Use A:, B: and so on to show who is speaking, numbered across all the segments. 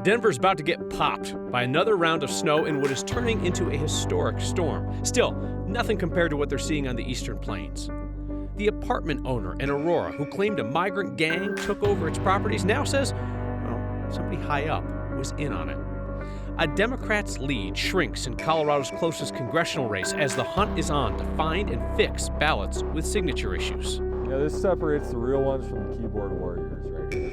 A: Denver's about to get popped by another round of snow in what is turning into a historic storm. Still, nothing compared to what they're seeing on the eastern plains. The apartment owner in Aurora, who claimed a migrant gang took over its properties, now says, well, somebody high up was in on it. A Democrat's lead shrinks in Colorado's closest congressional race as the hunt is on to find and fix ballots with signature issues.
B: Yeah, this separates the real ones from the keyboard warriors right here.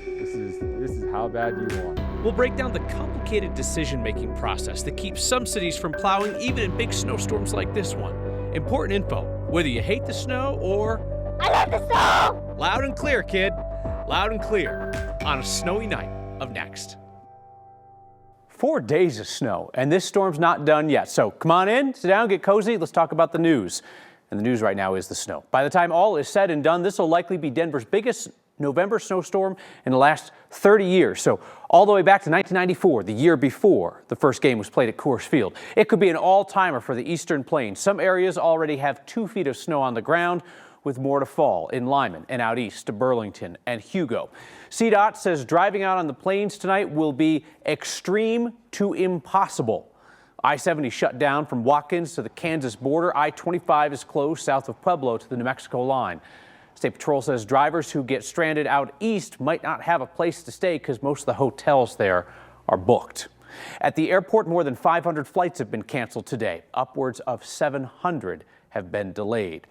B: This is how bad you want it.
A: We'll break down the complicated decision-making process that keeps some cities from plowing even in big snowstorms like this one. Important info, whether you hate the snow or...
C: I love the snow!
A: Loud and clear, kid. Loud and clear on a snowy night of Next.
D: 4 days of snow, and this storm's not done yet. So come on in, sit down, get cozy. Let's talk about the news. And the news right now is the snow. By the time all is said and done, this will likely be Denver's biggest November snowstorm in the last 30 years. So all the way back to 1994, the year before the first game was played at Coors Field. It could be an all-timer for the Eastern Plains. Some areas already have 2 feet of snow on the ground, with more to fall in Lyman and out east to Burlington and Hugo. CDOT says driving out on the plains tonight will be extreme to impossible. I-70 shut down from Watkins to the Kansas border. I-25 is closed south of Pueblo to the New Mexico line. State Patrol says drivers who get stranded out east might not have a place to stay because most of the hotels there are booked. At the airport, more than 500 flights have been canceled today. Upwards of 700 have been delayed.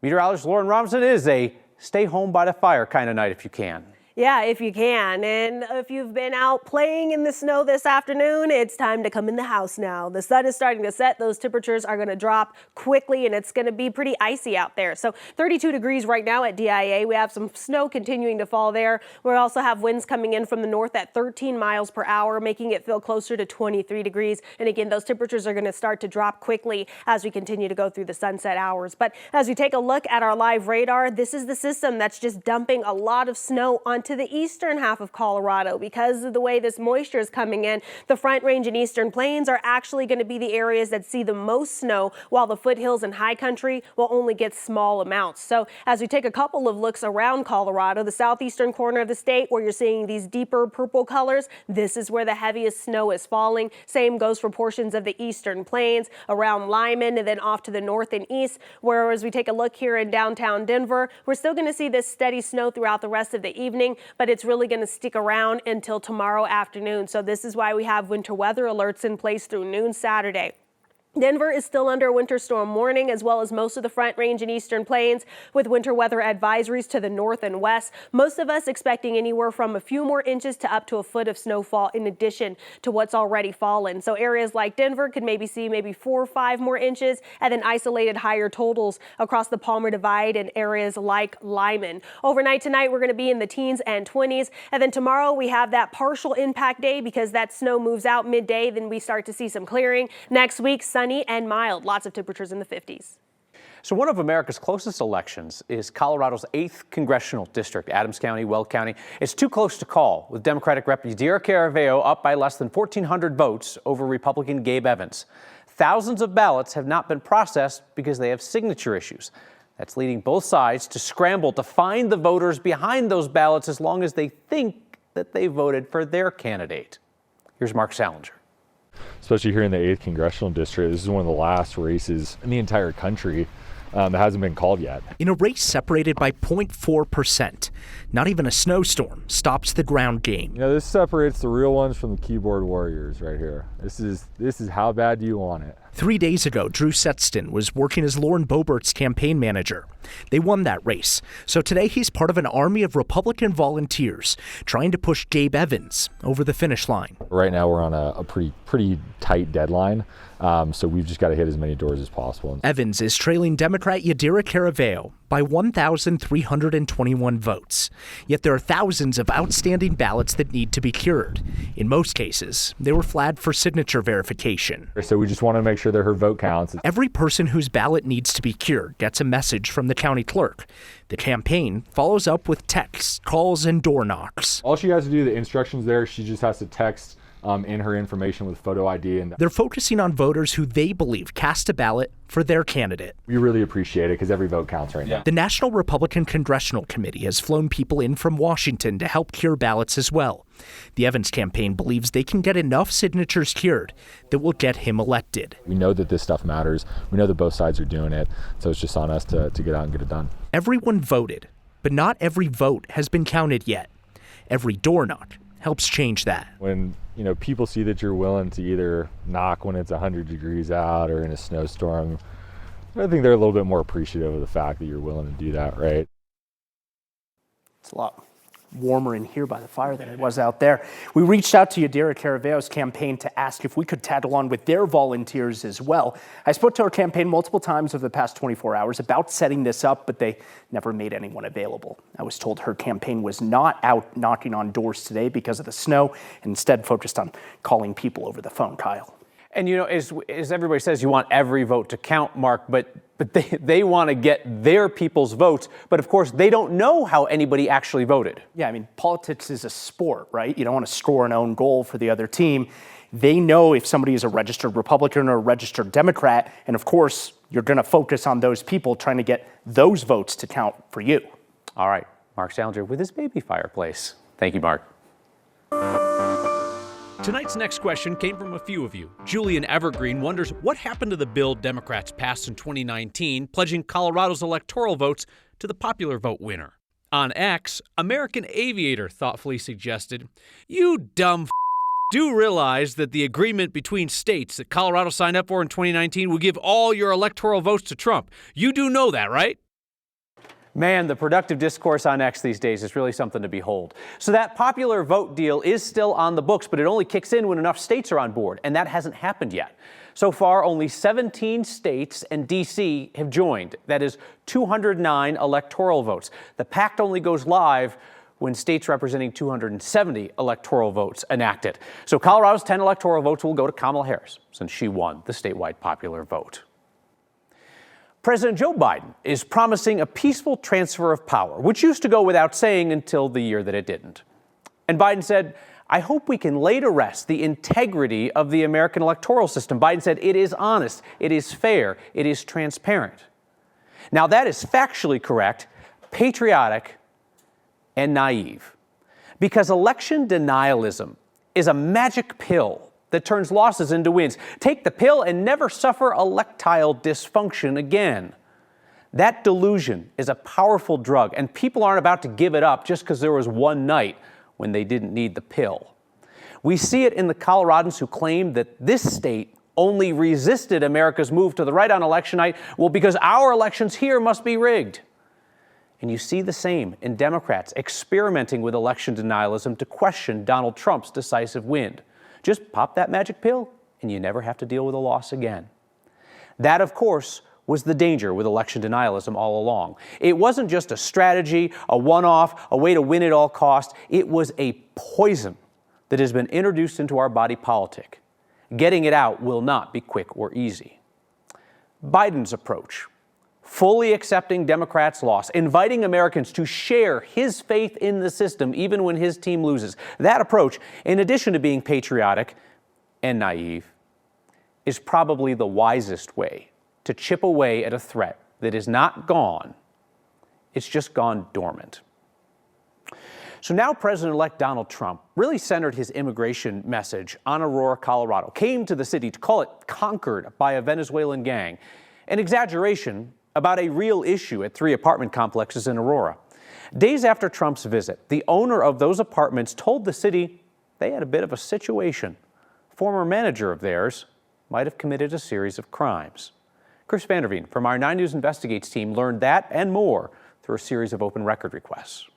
D: Meteorologist Lauren Robinson, it is a stay home by the fire kind of night if you can.
E: Yeah, if you can. And if you've been out playing in the snow this afternoon, it's time to come in the house now. The sun is starting to set. Those temperatures are going to drop quickly, and it's going to be pretty icy out there. So 32 degrees right now at DIA. We have some snow continuing to fall there. We also have winds coming in from the north at 13 miles per hour, making it feel closer to 23 degrees. And again, those temperatures are going to start to drop quickly as we continue to go through the sunset hours. But as we take a look at our live radar, this is the system that's just dumping a lot of snow onto the eastern half of Colorado. Because of the way this moisture is coming in, the Front Range and Eastern Plains are actually going to be the areas that see the most snow, while the foothills and high country will only get small amounts. So as we take a couple of looks around Colorado, the southeastern corner of the state where you're seeing these deeper purple colors, this is where the heaviest snow is falling. Same goes for portions of the Eastern Plains around Lyman and then off to the north and east. Whereas we take a look here in downtown Denver, we're still going to see this steady snow throughout the rest of the evening, but it's really going to stick around until tomorrow afternoon. So this is why we have winter weather alerts in place through noon Saturday. Denver is still under a winter storm warning, as well as most of the Front Range and Eastern Plains, with winter weather advisories to the north and west. Most of us expecting anywhere from a few more inches to up to a foot of snowfall in addition to what's already fallen. So areas like Denver could maybe see 4 or 5 more inches, and then isolated higher totals across the Palmer Divide and areas like Lyman. Overnight tonight, we're going to be in the teens and 20s. And then tomorrow we have that partial impact day because that snow moves out midday. Then we start to see some clearing. Next week, sunny and mild, lots of temperatures in the 50s.
D: So one of America's closest elections is Colorado's 8th congressional district, Adams County, Weld County. It's too close to call, with Democratic Rep. Yadira Caraveo up by less than 1,400 votes over Republican Gabe Evans. Thousands of ballots have not been processed because they have signature issues. That's leading both sides to scramble to find the voters behind those ballots as long as they think that they voted for their candidate. Here's Mark Salinger.
B: Especially here in the 8th congressional district, this is one of the last races in the entire country that hasn't been called yet.
F: In a race separated by 0.4%, not even a snowstorm stops the ground game.
B: You know, this separates the real ones from the keyboard warriors right here. This is how bad do you want it.
F: 3 days ago, Drew Setston was working as Lauren Boebert's campaign manager. They won that race. So today he's part of an army of Republican volunteers trying to push Gabe Evans over the finish line.
B: Right now we're on a pretty tight deadline, so we've just got to hit as many doors as possible.
F: Evans is trailing Democrat Yadira Caraveo by 1,321 votes. Yet there are thousands of outstanding ballots that need to be cured. In most cases, they were flagged for signature verification.
B: So we just want to make sure that her vote counts.
F: Every person whose ballot needs to be cured gets a message from the county clerk. The campaign follows up with texts, calls, and door knocks.
B: All she has to do, the instructions there, she just has to text in her information with photo ID. And
F: They're focusing on voters who they believe cast a ballot for their candidate.
B: we really appreciate it because every vote counts right now.
F: The National Republican Congressional Committee has flown people in from Washington to help cure ballots as well. The Evans campaign believes they can get enough signatures cured that will get him elected.
B: We know that this stuff matters. We know that both sides are doing it. So it's just on us to get out and get it done.
F: Everyone voted, but not every vote has been counted yet. Every door knock helps change that.
B: When people see that you're willing to either knock when it's 100 degrees out or in a snowstorm, I think they're a little bit more appreciative of the fact that you're willing to do that, right?
G: It's a lot warmer in here by the fire than it was out there. We reached out to Yadira Caraveo's campaign to ask if we could tag along with their volunteers as well. I spoke to our campaign multiple times over the past 24 hours about setting this up, but they never made anyone available. I was told her campaign was not out knocking on doors today because of the snow and instead focused on calling people over the phone, Kyle.
D: And as everybody says, you want every vote to count, Mark, but they want to get their people's votes. But of course, they don't know how anybody actually voted.
G: Yeah, I mean, politics is a sport, right? You don't want to score an own goal for the other team. They know if somebody is a registered Republican or a registered Democrat. And of course, you're going to focus on those people trying to get those votes to count for you.
D: All right, Mark Salinger with his baby fireplace. Thank you, Mark.
A: Tonight's next question came from a few of you. Julian Evergreen wonders what happened to the bill Democrats passed in 2019, pledging Colorado's electoral votes to the popular vote winner. On X, American Aviator thoughtfully suggested, "You dumb do realize that the agreement between states that Colorado signed up for in 2019 will give all your electoral votes to Trump. You do know that, right?"
D: Man, the productive discourse on X these days is really something to behold. So that popular vote deal is still on the books, but it only kicks in when enough states are on board, and that hasn't happened yet. So far, only 17 states and D.C. have joined. That is 209 electoral votes. The pact only goes live when states representing 270 electoral votes enact it. So Colorado's 10 electoral votes will go to Kamala Harris, since she won the statewide popular vote. President Joe Biden is promising a peaceful transfer of power, which used to go without saying until the year that it didn't. And Biden said, "I hope we can lay to rest the integrity of the American electoral system." Biden said, "It is honest, it is fair, it is transparent." Now that is factually correct, patriotic, and naive. Because election denialism is a magic pill that turns losses into wins. Take the pill and never suffer electile dysfunction again. That delusion is a powerful drug, and people aren't about to give it up just because there was one night when they didn't need the pill. We see it in the Coloradans who claim that this state only resisted America's move to the right on election night, well, because our elections here must be rigged. And you see the same in Democrats experimenting with election denialism to question Donald Trump's decisive win. Just pop that magic pill, and you never have to deal with a loss again. That, of course, was the danger with election denialism all along. It wasn't just a strategy, a one-off, a way to win at all costs. It was a poison that has been introduced into our body politic. Getting it out will not be quick or easy. Biden's approach, fully accepting Democrats' loss, inviting Americans to share his faith in the system even when his team loses. That approach, in addition to being patriotic and naive, is probably the wisest way to chip away at a threat that is not gone, it's just gone dormant. So now President-elect Donald Trump really centered his immigration message on Aurora, Colorado, came to the city to call it conquered by a Venezuelan gang, an exaggeration about a real issue at 3 apartment complexes in Aurora. Days after Trump's visit, the owner of those apartments told the city they had a bit of a situation. A former manager of theirs might have committed a series of crimes. Chris Vanderveen from our 9 News Investigates team learned that and more through a series of open record requests.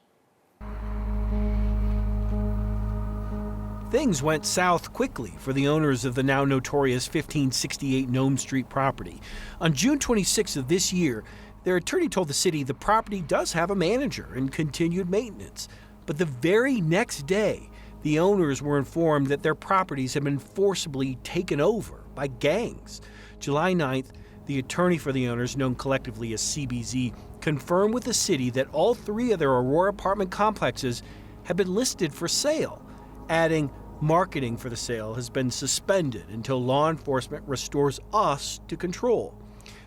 H: Things went south quickly for the owners of the now notorious 1568 Nome Street property. On June 26th of this year, their attorney told the city the property does have a manager and continued maintenance. But the very next day, the owners were informed that their properties had been forcibly taken over by gangs. July 9th, the attorney for the owners, known collectively as CBZ, confirmed with the city that all 3 of their Aurora apartment complexes had been listed for sale, adding, Marketing for the sale has been suspended until law enforcement restores us to control.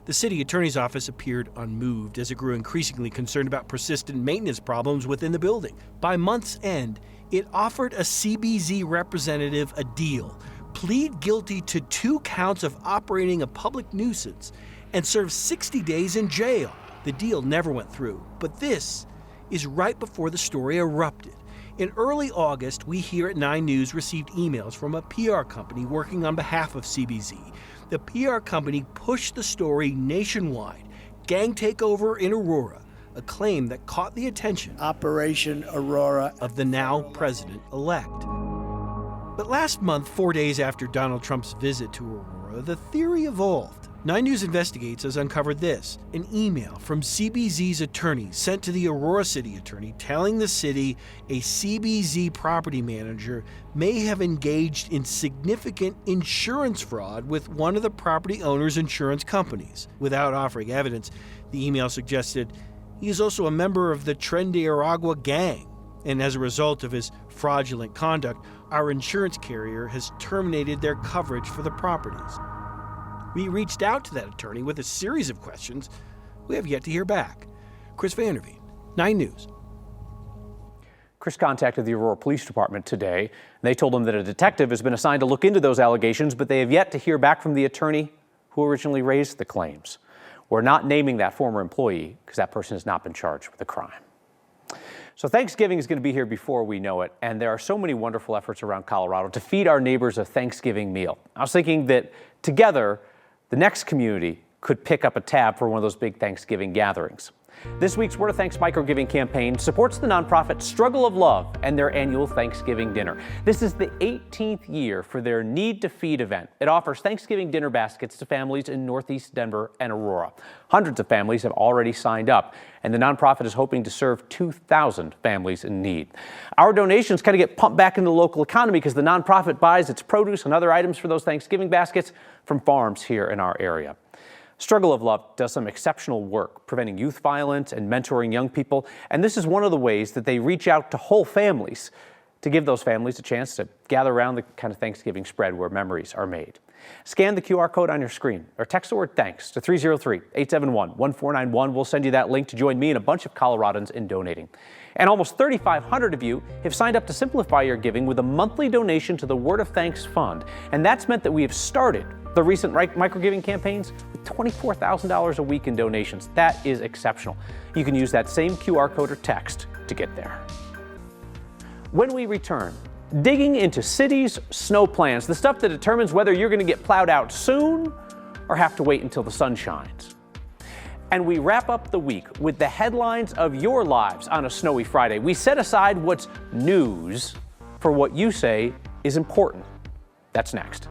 H: The city attorney's office appeared unmoved as it grew increasingly concerned about persistent maintenance problems within the building. By month's end, it offered a CBZ representative a deal, plead guilty to 2 counts of operating a public nuisance, and serve 60 days in jail. The deal never went through, but this is right before the story erupted. In early August, we here at 9 News received emails from a PR company working on behalf of CBZ. The PR company pushed the story nationwide. Gang takeover in Aurora, a claim that caught the attention
I: Operation Aurora
H: of the now president-elect. But last month, 4 days after Donald Trump's visit to Aurora, the theory evolved. 9 News Investigates has uncovered this, an email from CBZ's attorney sent to the Aurora city attorney telling the city a CBZ property manager may have engaged in significant insurance fraud with one of the property owner's insurance companies. Without offering evidence, the email suggested he is also a member of the Tren de Aragua gang, and as a result of his fraudulent conduct, our insurance carrier has terminated their coverage for the properties. We reached out to that attorney with a series of questions. We have yet to hear back. Chris Vanderveen, 9 News.
D: Chris contacted the Aurora Police Department today. They told him that a detective has been assigned to look into those allegations, but they have yet to hear back from the attorney who originally raised the claims. We're not naming that former employee because that person has not been charged with a crime. So Thanksgiving is going to be here before we know it, and there are so many wonderful efforts around Colorado to feed our neighbors a Thanksgiving meal. I was thinking that together, the next community could pick up a tab for one of those big Thanksgiving gatherings. This week's Word of Thanks microgiving campaign supports the nonprofit Struggle of Love and their annual Thanksgiving dinner. This is the 18th year for their Need to Feed event. It offers Thanksgiving dinner baskets to families in Northeast Denver and Aurora. Hundreds of families have already signed up, and the nonprofit is hoping to serve 2,000 families in need. Our donations kind of get pumped back into the local economy because the nonprofit buys its produce and other items for those Thanksgiving baskets from farms here in our area. Struggle of Love does some exceptional work preventing youth violence and mentoring young people, and this is one of the ways that they reach out to whole families to give those families a chance to gather around the kind of Thanksgiving spread where memories are made. Scan the QR code on your screen or text the word THANKS to 303-871-1491. We'll send you that link to join me and a bunch of Coloradans in donating. And almost 3,500 of you have signed up to simplify your giving with a monthly donation to the Word of Thanks Fund. And that's meant that we have started the recent microgiving campaigns with $24,000 a week in donations. That is exceptional. You can use that same QR code or text to get there. When we return, digging into cities' snow plans, the stuff that determines whether you're going to get plowed out soon or have to wait until the sun shines. And we wrap up the week with the headlines of your lives on a snowy Friday. We set aside what's news for what you say is important. That's next.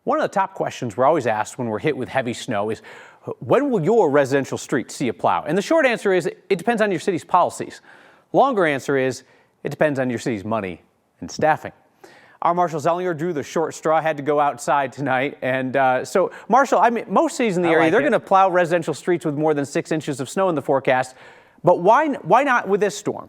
D: One of the top questions we're always asked when we're hit with heavy snow is, when will your residential street see a plow? And the short answer is, it depends on your city's policies. Longer answer is, it depends on your city's money and staffing. Our Marshall Zellinger drew the short straw, had to go outside tonight. And so, Marshall, I mean, most cities in the area, they're going to plow residential streets with more than 6 inches of snow in the forecast. But why not with this storm?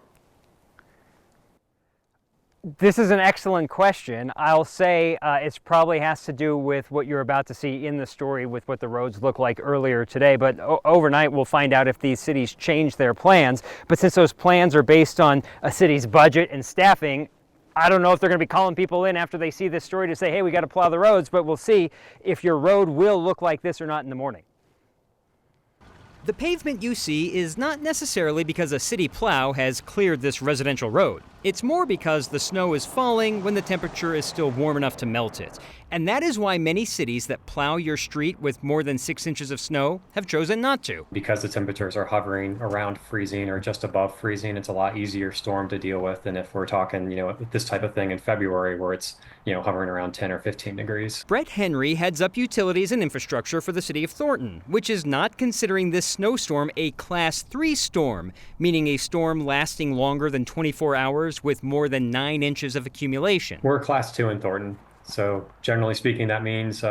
J: This is an excellent question. I'll say it probably has to do with what you're about to see in the story with what the roads look like earlier today. But overnight, we'll find out if these cities change their plans. But since those plans are based on a city's budget and staffing, I don't know if they're going to be calling people in after they see this story to say, hey, we got to plow the roads, but we'll see if your road will look like this or not in the morning.
K: The pavement you see is not necessarily because a city plow has cleared this residential road. It's more because the snow is falling when the temperature is still warm enough to melt it. And that is why many cities that plow your street with more than 6 inches of snow have chosen not to.
L: Because the temperatures are hovering around freezing or just above freezing, it's a lot easier storm to deal with than if we're talking, this type of thing in February where it's, hovering around 10 or 15 degrees.
K: Brett Henry heads up utilities and infrastructure for the city of Thornton, which is not considering this snowstorm a Class 3 storm, meaning a storm lasting longer than 24 hours with more than 9 inches of accumulation.
L: We're Class 2 in Thornton. So generally speaking, that means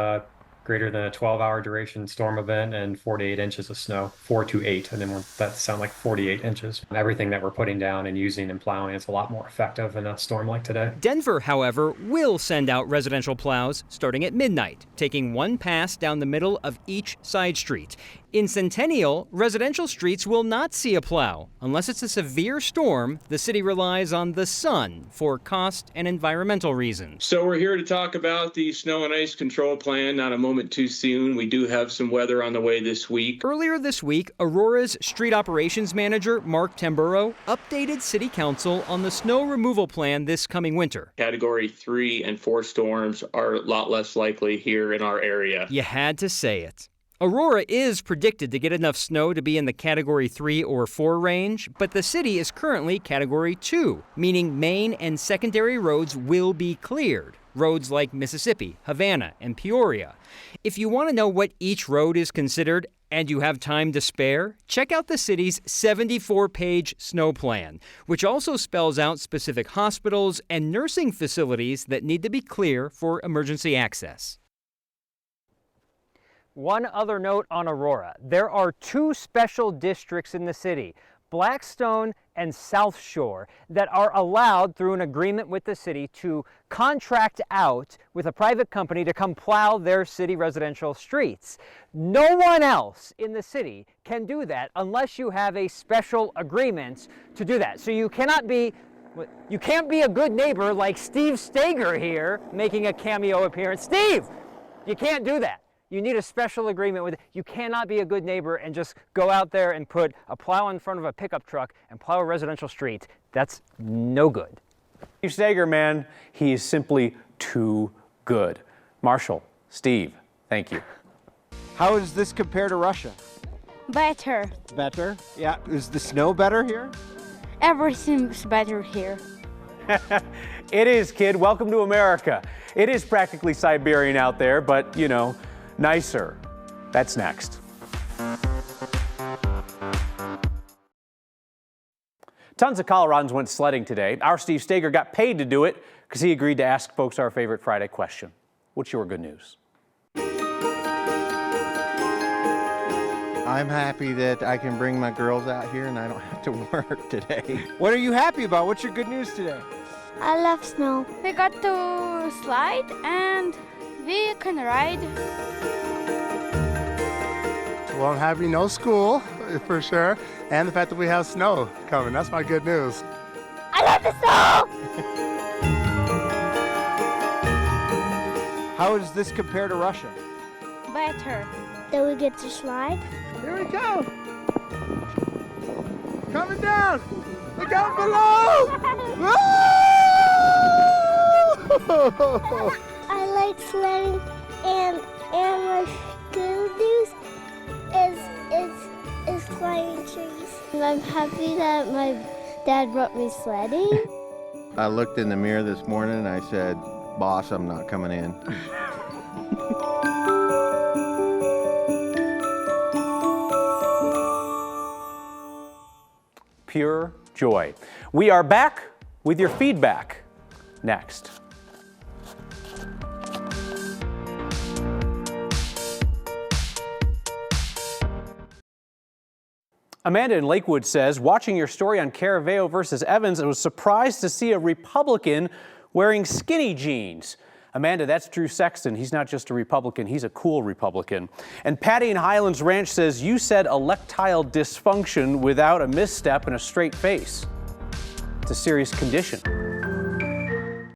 L: greater than a 12-hour duration storm event and 4 to 8 inches of snow, 4 to 8. I didn't want that to sound like 48 inches. Everything that we're putting down and using and plowing is a lot more effective in a storm like today.
K: Denver, however, will send out residential plows starting at midnight, taking one pass down the middle of each side street. In Centennial, residential streets will not see a plow. Unless it's a severe storm, the city relies on the sun for cost and environmental reasons.
M: So we're here to talk about the snow and ice control plan. Not a moment too soon. We do have some weather on the way this week.
K: Earlier this week, Aurora's street operations manager, Mark Tamburo, updated city council on the snow removal plan this coming winter.
M: Category 3 and 4 storms are a lot less likely here in our area.
K: You had to say it. Aurora is predicted to get enough snow to be in the Category 3 or 4 range, but the city is currently Category 2, meaning main and secondary roads will be cleared. Roads like Mississippi, Havana, and Peoria. If you want to know what each road is considered and you have time to spare, check out the city's 74-page snow plan, which also spells out specific hospitals and nursing facilities that need to be clear for emergency access.
J: One other note on Aurora. There are two special districts in the city, Blackstone and South Shore, that are allowed through an agreement with the city to contract out with a private company to come plow their city residential streets. No one else in the city can do that unless you have a special agreement to do that. So you can't be a good neighbor like Steve Stager here making a cameo appearance. Steve, you can't do that. You need a special agreement with it. You cannot be a good neighbor and just go out there and put a plow in front of a pickup truck and plow a residential street. That's no good.
D: Steve Stager, man, he is simply too good. Marshall, Steve, thank you.
N: How does this compare to Russia?
C: Better.
N: Better? Yeah. Is the snow better here?
C: Everything's better here.
D: It is, kid. Welcome to America. It is practically Siberian out there, but, you know, nicer. That's next. Tons of Coloradans went sledding today. Our Steve Stager got paid to do it because he agreed to ask folks our favorite Friday question. What's your good news?
O: I'm happy that I can bring my girls out here and I don't have to work today.
N: What are you happy about? What's your good news today?
C: I love snow. We got to slide and we can ride.
P: Well, I'm happy no school, for sure, and the fact that we have snow coming. That's my good news.
C: I love the snow!
N: How does this compare to Russia?
C: Better. Then we get to slide.
P: Here we go. Coming down. Look out below.
C: I like sledding, and my good news is climbing trees. And I'm happy that my dad brought me sledding.
O: I looked in the mirror this morning and I said, "Boss, I'm not coming in."
D: Pure joy. We are back with your feedback next. Amanda in Lakewood says, watching your story on Caraveo versus Evans, I was surprised to see a Republican wearing skinny jeans. Amanda, that's Drew Sexton. He's not just a Republican, he's a cool Republican. And Patty in Highlands Ranch says, you said electile dysfunction without a misstep and a straight face. It's a serious condition.